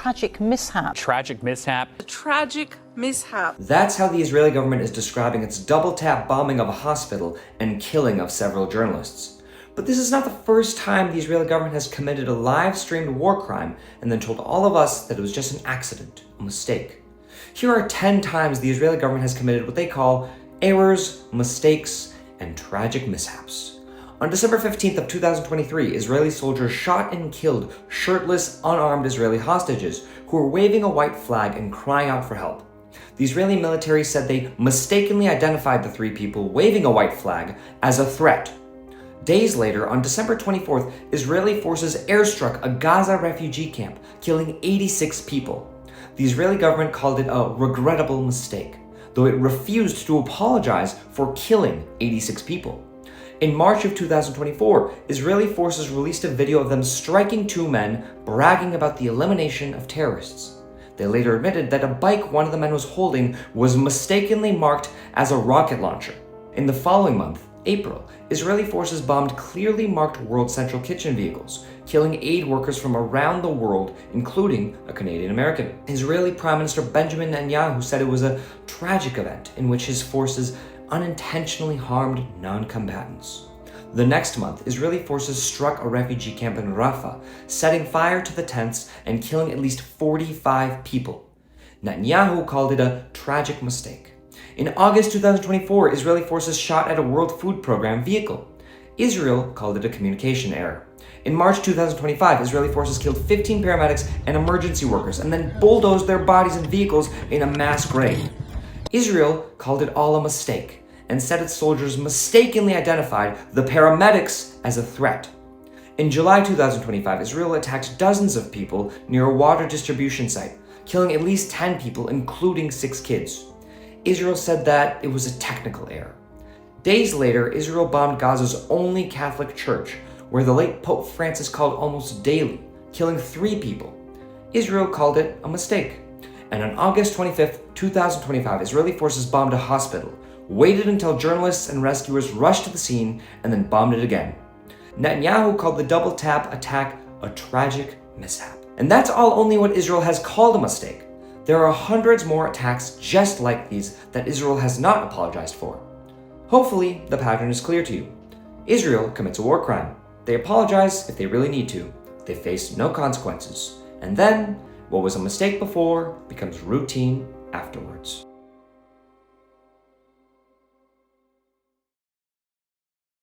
tragic mishap. Tragic mishap. A tragic mishap. That's how the Israeli government is describing its double-tap bombing of a hospital and killing of several journalists. But this is not the first time the Israeli government has committed a live-streamed war crime and then told all of us that it was just an accident, a mistake. Here are 10 times the Israeli government has committed what they call errors, mistakes, and tragic mishaps. On December 15th of 2023, Israeli soldiers shot and killed shirtless, unarmed Israeli hostages who were waving a white flag and crying out for help. The Israeli military said they mistakenly identified the 3 people waving a white flag as a threat. Days later, on December 24th, Israeli forces airstruck a Gaza refugee camp, killing 86 people. The Israeli government called it a regrettable mistake, though it refused to apologize for killing 86 people. In March of 2024, Israeli forces released a video of them striking 2 men, bragging about the elimination of terrorists. They later admitted that a bike one of the men was holding was mistakenly marked as a rocket launcher. In the following month, April, Israeli forces bombed clearly marked World Central Kitchen vehicles, killing aid workers from around the world, including a Canadian American. Israeli Prime Minister Benjamin Netanyahu said it was a tragic event in which his forces unintentionally harmed non-combatants. The next month, Israeli forces struck a refugee camp in Rafah, setting fire to the tents and killing at least 45 people. Netanyahu called it a tragic mistake. In August 2024, Israeli forces shot at a World Food Program vehicle. Israel called it a communication error. In March 2025, Israeli forces killed 15 paramedics and emergency workers and then bulldozed their bodies and vehicles in a mass grave. Israel called it all a mistake and said its soldiers mistakenly identified the paramedics as a threat. In July 2025, Israel attacked dozens of people near a water distribution site, killing at least 10 people, including 6 kids. Israel said that it was a technical error. Days later, Israel bombed Gaza's only Catholic church, where the late Pope Francis called almost daily, killing 3 people. Israel called it a mistake. And on August 25th, 2025, Israeli forces bombed a hospital, waited until journalists and rescuers rushed to the scene, and then bombed it again. Netanyahu called the double-tap attack a tragic mishap. And that's all only what Israel has called a mistake. There are hundreds more attacks just like these that Israel has not apologized for. Hopefully, the pattern is clear to you. Israel commits a war crime. They apologize if they really need to. They face no consequences. And then, what was a mistake before becomes routine afterwards.